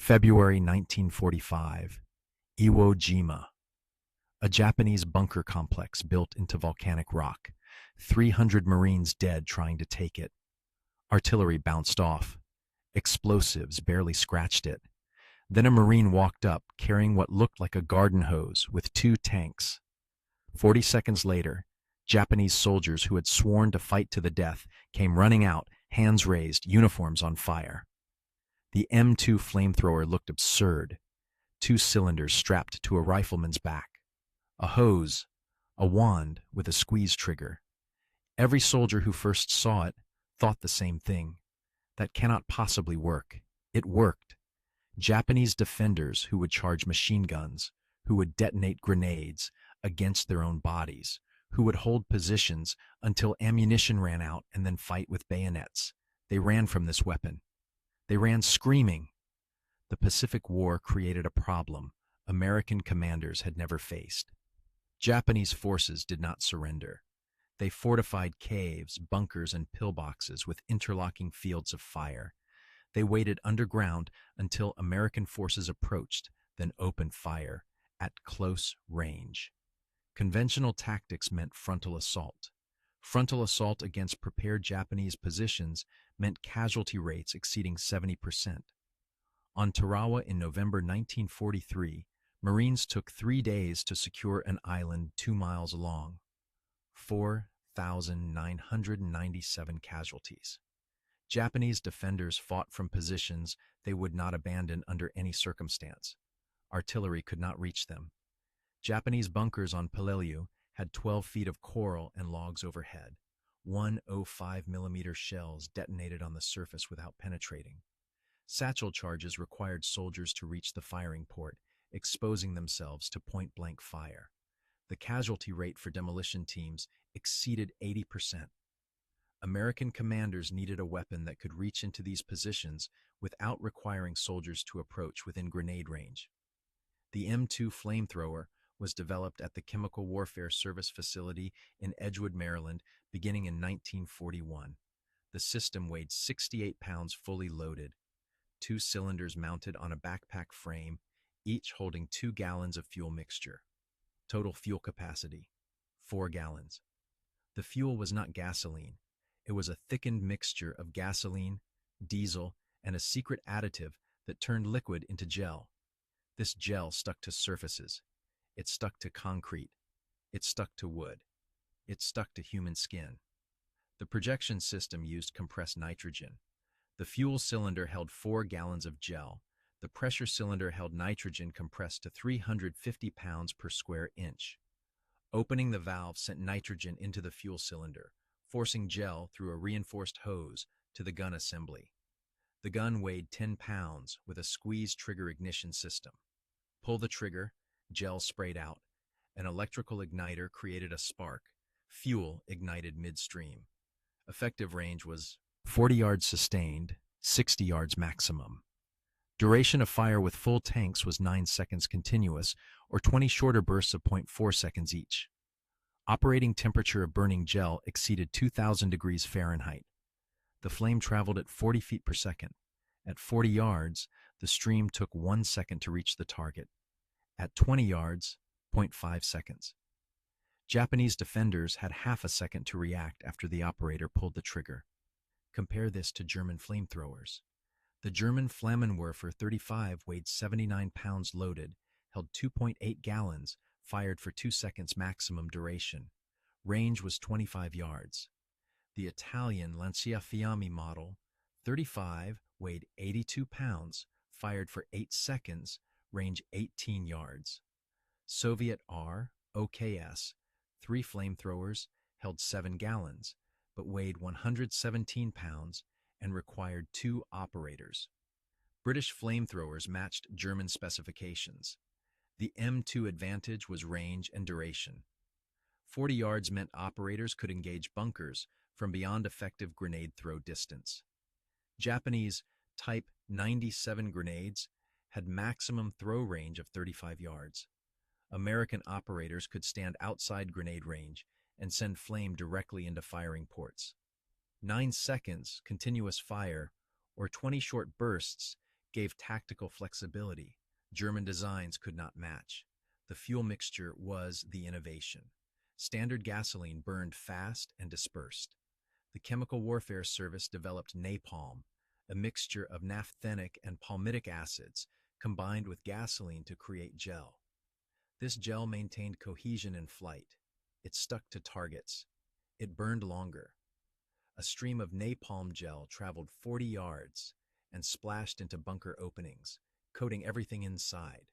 February 1945, Iwo Jima, a Japanese bunker complex built into volcanic rock. 300 Marines dead trying to take it. Artillery bounced off. Explosives barely scratched it. Then a Marine walked up carrying what looked like a garden hose with 2 tanks. 40 seconds later, Japanese soldiers who had sworn to fight to the death came running out, hands raised, uniforms on fire. The M2 flamethrower looked absurd. 2 cylinders strapped to a rifleman's back. A hose, a wand with a squeeze trigger. Every soldier who first saw it thought the same thing. That cannot possibly work. It worked. Japanese defenders who would charge machine guns, who would detonate grenades against their own bodies, who would hold positions until ammunition ran out and then fight with bayonets. They ran from this weapon. They ran screaming. The Pacific War created a problem American commanders had never faced. Japanese forces did not surrender. They fortified caves, bunkers, and pillboxes with interlocking fields of fire. They waited underground until American forces approached, then opened fire at close range. Conventional tactics meant frontal assault. Frontal assault against prepared Japanese positions meant casualty rates exceeding 70%. On Tarawa in November 1943, Marines took 3 days to secure an island 2 miles long. 4,997 casualties. Japanese defenders fought from positions they would not abandon under any circumstance. Artillery could not reach them. Japanese bunkers on Peleliu had 12 feet of coral and logs overhead. 105mm shells detonated on the surface without penetrating. Satchel charges required soldiers to reach the firing port, exposing themselves to point-blank fire. The casualty rate for demolition teams exceeded 80%. American commanders needed a weapon that could reach into these positions without requiring soldiers to approach within grenade range. The M2 flamethrower was developed at the Chemical Warfare Service Facility in Edgewood, Maryland, beginning in 1941. The system weighed 68 pounds fully loaded, 2 cylinders mounted on a backpack frame, each holding 2 gallons of fuel mixture. Total fuel capacity, 4 gallons. The fuel was not gasoline. It was a thickened mixture of gasoline, diesel, and a secret additive that turned liquid into gel. This gel stuck to surfaces. It stuck to concrete. It stuck to wood. It stuck to human skin. The projection system used compressed nitrogen. The fuel cylinder held 4 gallons of gel. The pressure cylinder held nitrogen compressed to 350 pounds per square inch. Opening the valve sent nitrogen into the fuel cylinder, forcing gel through a reinforced hose to the gun assembly. The gun weighed 10 pounds with a squeeze trigger ignition system. Pull the trigger, gel sprayed out. An electrical igniter created a spark. Fuel ignited midstream. Effective range was 40 yards sustained, 60 yards maximum. Duration of fire with full tanks was 9 seconds continuous, or 20 shorter bursts of 0.4 seconds each. Operating temperature of burning gel exceeded 2,000 degrees Fahrenheit. The flame traveled at 40 feet per second. At 40 yards, the stream took 1 second to reach the target. At 20 yards, 0.5 seconds. Japanese defenders had half a second to react after the operator pulled the trigger. Compare this to German flamethrowers. The German Flammenwerfer 35 weighed 79 pounds loaded, held 2.8 gallons, fired for 2 seconds maximum duration. Range was 25 yards. The Italian Lanciafiamme model 35 weighed 82 pounds, fired for 8 seconds, range 18 yards. Soviet ROKS 3 flamethrowers held 7 gallons, but weighed 117 pounds and required 2 operators. British flamethrowers matched German specifications. The M2 advantage was range and duration. 40 yards meant operators could engage bunkers from beyond effective grenade throw distance. Japanese Type 97 grenades had maximum throw range of 35 yards. American operators could stand outside grenade range and send flame directly into firing ports. 9 seconds continuous fire or 20 short bursts gave tactical flexibility German designs could not match. The fuel mixture was the innovation. Standard gasoline burned fast and dispersed. The Chemical Warfare Service developed napalm, a mixture of naphthenic and palmitic acids combined with gasoline to create gel. This gel maintained cohesion in flight. It stuck to targets. It burned longer. A stream of napalm gel traveled 40 yards and splashed into bunker openings, coating everything inside.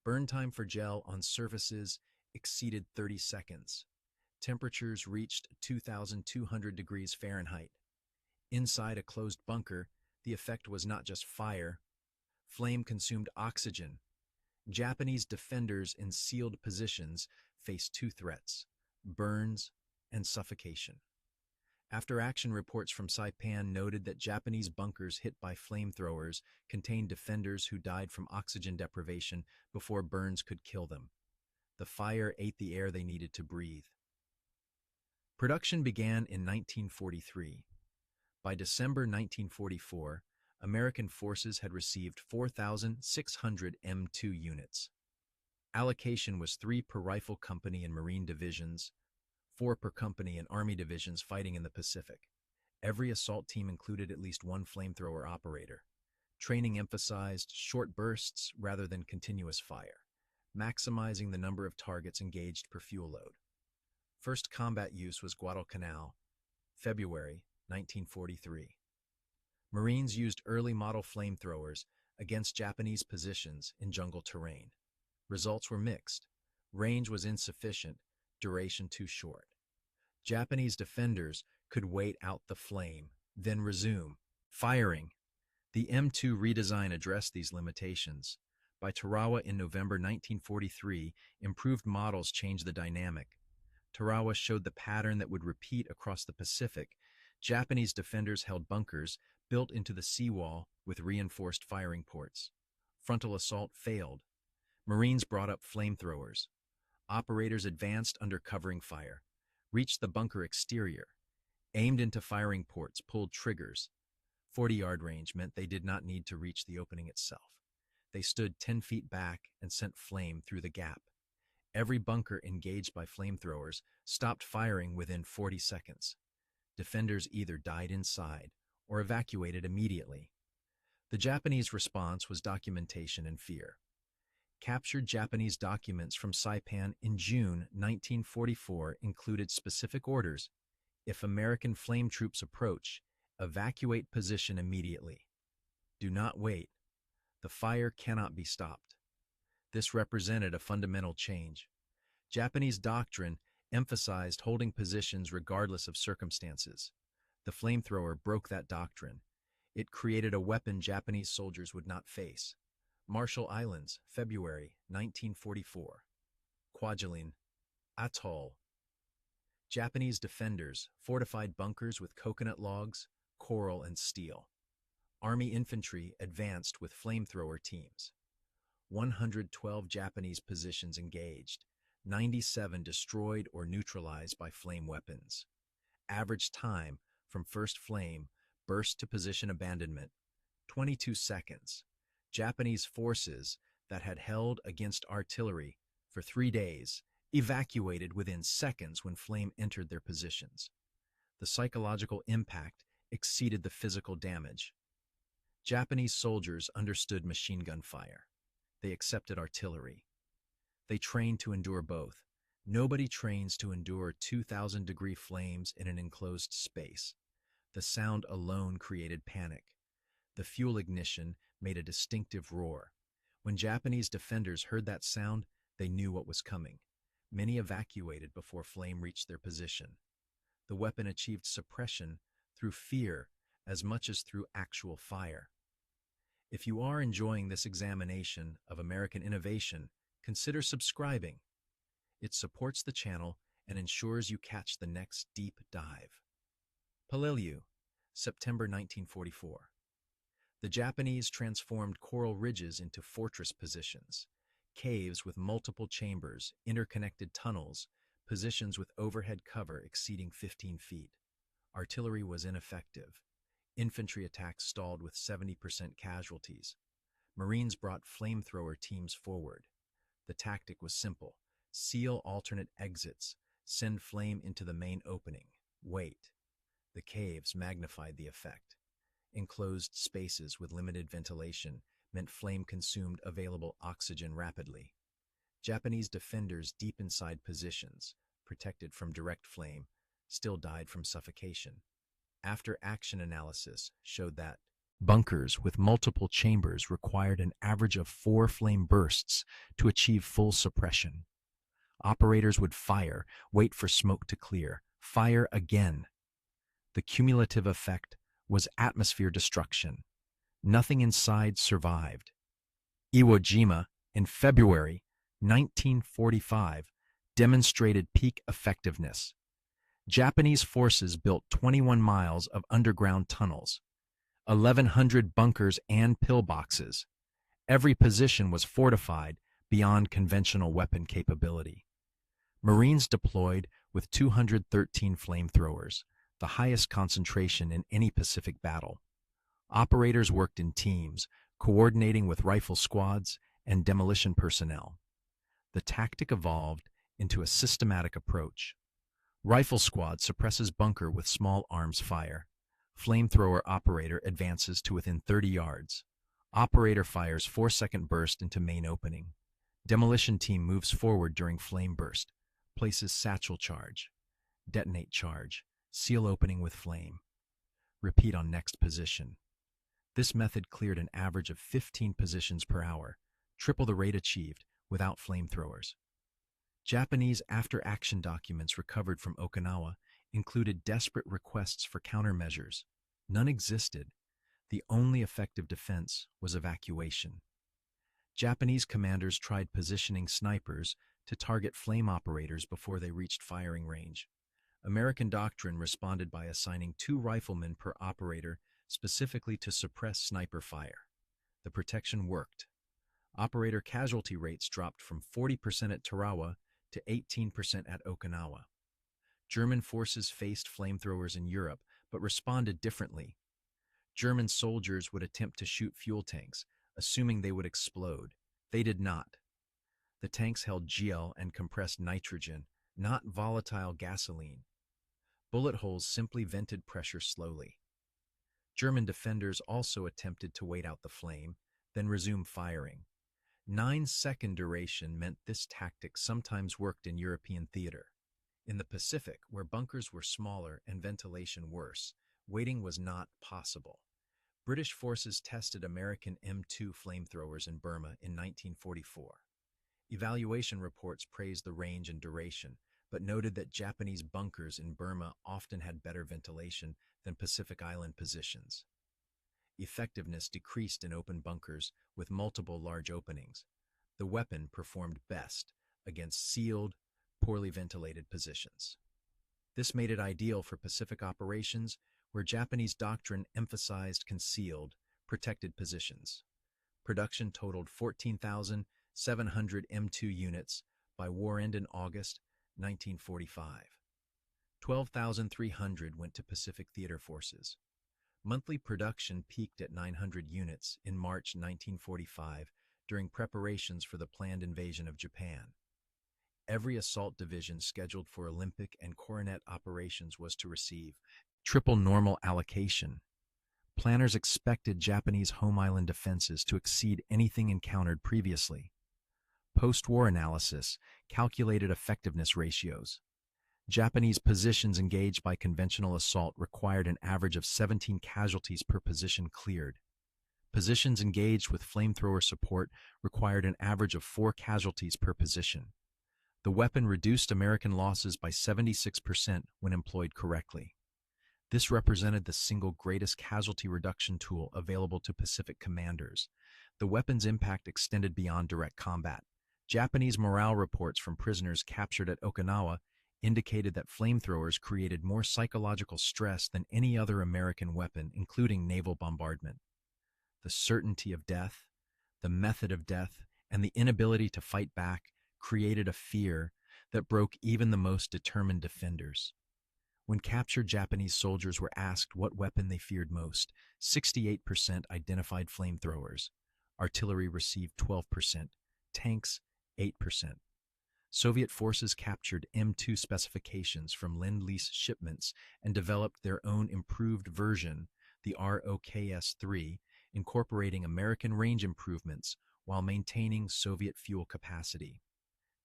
Burn time for gel on surfaces exceeded 30 seconds. Temperatures reached 2,200 degrees Fahrenheit. Inside a closed bunker, the effect was not just fire. Flame consumed oxygen. Japanese defenders in sealed positions faced two threats: burns and suffocation. After-action reports from Saipan noted that Japanese bunkers hit by flamethrowers contained defenders who died from oxygen deprivation before burns could kill them. The fire ate the air they needed to breathe. Production began in 1943. By December 1944, American forces had received 4,600 M2 units. Allocation was 3 per rifle company and Marine divisions, 4 per company and Army divisions fighting in the Pacific. Every assault team included at least one flamethrower operator. Training emphasized short bursts rather than continuous fire, maximizing the number of targets engaged per fuel load. First combat use was Guadalcanal, February 1943. Marines used early model flamethrowers against Japanese positions in jungle terrain. Results were mixed. Range was insufficient, duration too short. Japanese defenders could wait out the flame, then resume firing. The M2 redesign addressed these limitations. By Tarawa in November 1943, improved models changed the dynamic. Tarawa showed the pattern that would repeat across the Pacific. Japanese defenders held bunkers built into the seawall with reinforced firing ports. Frontal assault failed. Marines brought up flamethrowers. Operators advanced under covering fire, reached the bunker exterior, aimed into firing ports, pulled triggers. 40-yard range meant they did not need to reach the opening itself. They stood 10 feet back and sent flame through the gap. Every bunker engaged by flamethrowers stopped firing within 40 seconds. Defenders either died inside or evacuated immediately. The Japanese response was documentation and fear. Captured Japanese documents from Saipan in June 1944 included specific orders: if American flame troops approach, evacuate position immediately. Do not wait. The fire cannot be stopped. This represented a fundamental change. Japanese doctrine emphasized holding positions regardless of circumstances. The flamethrower broke that doctrine. It created a weapon Japanese soldiers would not face. Marshall Islands, February 1944. Kwajalein Atoll. Japanese defenders fortified bunkers with coconut logs, coral, and steel. Army infantry advanced with flamethrower teams. 112 Japanese positions engaged, 97 destroyed or neutralized by flame weapons. Average time from first flame burst to position abandonment, 22 seconds. Japanese forces that had held against artillery for 3 days evacuated within seconds when flame entered their positions. The psychological impact exceeded the physical damage. Japanese soldiers understood machine gun fire. They accepted artillery. They trained to endure both. Nobody trains to endure 2,000-degree flames in an enclosed space. The sound alone created panic. The fuel ignition made a distinctive roar. When Japanese defenders heard that sound, they knew what was coming. Many evacuated before flame reached their position. The weapon achieved suppression through fear as much as through actual fire. If you are enjoying this examination of American innovation, consider subscribing. It supports the channel and ensures you catch the next deep dive. Peleliu, September 1944. The Japanese transformed coral ridges into fortress positions, caves with multiple chambers, interconnected tunnels, positions with overhead cover exceeding 15 feet. Artillery was ineffective. Infantry attacks stalled with 70% casualties. Marines brought flamethrower teams forward. The tactic was simple. Seal alternate exits. Send flame into the main opening. Wait. The caves magnified the effect. Enclosed spaces with limited ventilation meant flame consumed available oxygen rapidly. Japanese defenders deep inside positions, protected from direct flame, still died from suffocation. After-action analysis showed that bunkers with multiple chambers required an average of 4 flame bursts to achieve full suppression. Operators would fire, wait for smoke to clear, fire again. The cumulative effect was atmosphere destruction. Nothing inside survived. Iwo Jima, in February 1945, demonstrated peak effectiveness. Japanese forces built 21 miles of underground tunnels, 1,100 bunkers and pillboxes. Every position was fortified beyond conventional weapon capability. Marines deployed with 213 flamethrowers, the highest concentration in any Pacific battle. Operators worked in teams, coordinating with rifle squads and demolition personnel. The tactic evolved into a systematic approach. Rifle squad suppresses bunker with small arms fire. Flamethrower operator advances to within 30 yards. Operator fires 4-second burst into main opening. Demolition team moves forward during flame burst. Places satchel charge. Detonate charge. Seal opening with flame. Repeat on next position. This method cleared an average of 15 positions per hour, triple the rate achieved without flamethrowers. Japanese after-action documents recovered from Okinawa included desperate requests for countermeasures. None existed. The only effective defense was evacuation. Japanese commanders tried positioning snipers to target flame operators before they reached firing range. American doctrine responded by assigning 2 riflemen per operator specifically to suppress sniper fire. The protection worked. Operator casualty rates dropped from 40% at Tarawa to 18% at Okinawa. German forces faced flamethrowers in Europe, but responded differently. German soldiers would attempt to shoot fuel tanks, assuming they would explode. They did not. The tanks held gel and compressed nitrogen, not volatile gasoline. Bullet holes simply vented pressure slowly. German defenders also attempted to wait out the flame, then resume firing. 9-second duration meant this tactic sometimes worked in European theater. In the Pacific, where bunkers were smaller and ventilation worse, waiting was not possible. British forces tested American M2 flamethrowers in Burma in 1944. Evaluation reports praised the range and duration, but noted that Japanese bunkers in Burma often had better ventilation than Pacific Island positions. Effectiveness decreased in open bunkers with multiple large openings. The weapon performed best against sealed, poorly ventilated positions. This made it ideal for Pacific operations where Japanese doctrine emphasized concealed, protected positions. Production totaled 14,700 M2 units by war end in August 1945. 12,300 went to Pacific Theater forces. Monthly production peaked at 900 units in March 1945 during preparations for the planned invasion of Japan. Every assault division scheduled for Olympic and Coronet operations was to receive triple normal allocation. Planners expected Japanese home island defenses to exceed anything encountered previously. Post-war analysis calculated effectiveness ratios. Japanese positions engaged by conventional assault required an average of 17 casualties per position cleared. Positions engaged with flamethrower support required an average of 4 casualties per position. The weapon reduced American losses by 76% when employed correctly. This represented the single greatest casualty reduction tool available to Pacific commanders. The weapon's impact extended beyond direct combat. Japanese morale reports from prisoners captured at Okinawa indicated that flamethrowers created more psychological stress than any other American weapon, including naval bombardment. The certainty of death, the method of death, and the inability to fight back created a fear that broke even the most determined defenders. When captured, Japanese soldiers were asked what weapon they feared most. 68% identified flamethrowers. Artillery received 12%. Tanks, 8%. Soviet forces captured M2 specifications from Lend-Lease shipments and developed their own improved version, the ROKS-3, incorporating American range improvements while maintaining Soviet fuel capacity.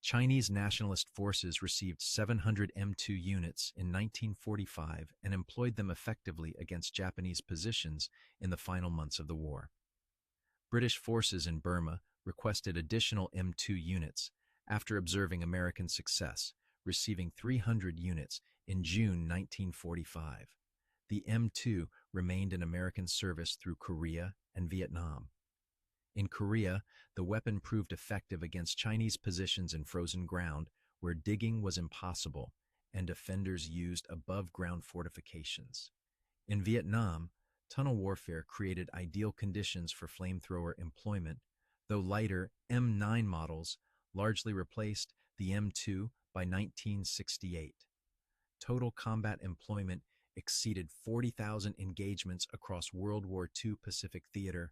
Chinese nationalist forces received 700 M2 units in 1945 and employed them effectively against Japanese positions in the final months of the war. British forces in Burma requested additional M2 units after observing American success, receiving 300 units in June 1945. The M2 remained in American service through Korea and Vietnam. In Korea, the weapon proved effective against Chinese positions in frozen ground where digging was impossible and defenders used above-ground fortifications. In Vietnam, tunnel warfare created ideal conditions for flamethrower employment, though lighter M9 models largely replaced the M2 by 1968. Total combat employment exceeded 40,000 engagements across World War II Pacific Theater.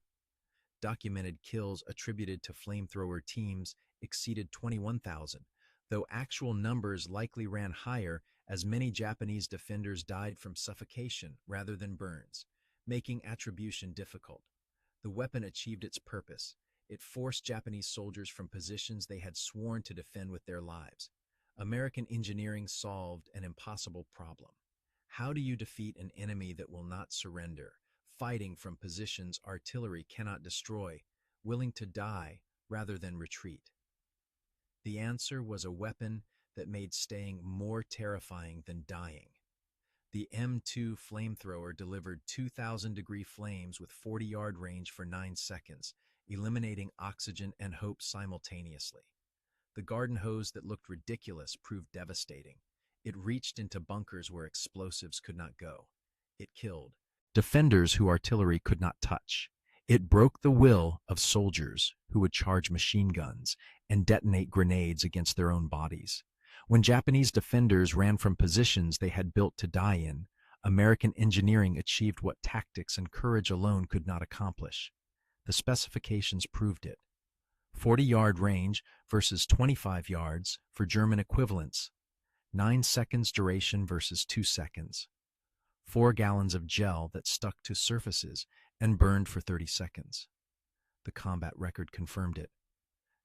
Documented kills attributed to flamethrower teams exceeded 21,000, though actual numbers likely ran higher as many Japanese defenders died from suffocation rather than burns, making attribution difficult. The weapon achieved its purpose. It forced Japanese soldiers from positions they had sworn to defend with their lives. American engineering solved an impossible problem. How do you defeat an enemy that will not surrender, fighting from positions artillery cannot destroy, willing to die rather than retreat? The answer was a weapon that made staying more terrifying than dying. The M2 flamethrower delivered 2,000-degree flames with 40-yard range for 9 seconds, eliminating oxygen and hope simultaneously. The garden hose that looked ridiculous proved devastating. It reached into bunkers where explosives could not go. It killed defenders who artillery could not touch. It broke the will of soldiers who would charge machine guns and detonate grenades against their own bodies. When Japanese defenders ran from positions they had built to die in, American engineering achieved what tactics and courage alone could not accomplish. The specifications proved it. 40-yard range versus 25 yards for German equivalents. 9 seconds duration versus 2 seconds. 4 gallons of gel that stuck to surfaces and burned for 30 seconds. The combat record confirmed it.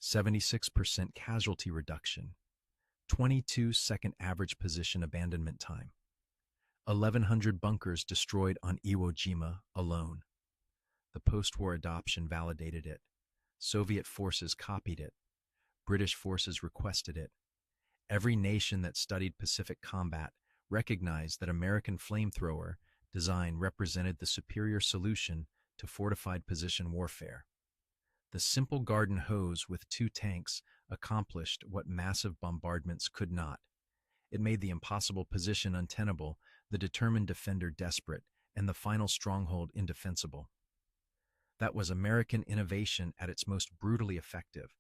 76% casualty reduction. 22-second average position abandonment time. 1,100 bunkers destroyed on Iwo Jima alone. The post-war adoption validated it. Soviet forces copied it. British forces requested it. Every nation that studied Pacific combat recognized that American flamethrower design represented the superior solution to fortified position warfare. The simple garden hose with 2 tanks accomplished what massive bombardments could not. It made the impossible position untenable, the determined defender desperate, and the final stronghold indefensible. That was American innovation at its most brutally effective.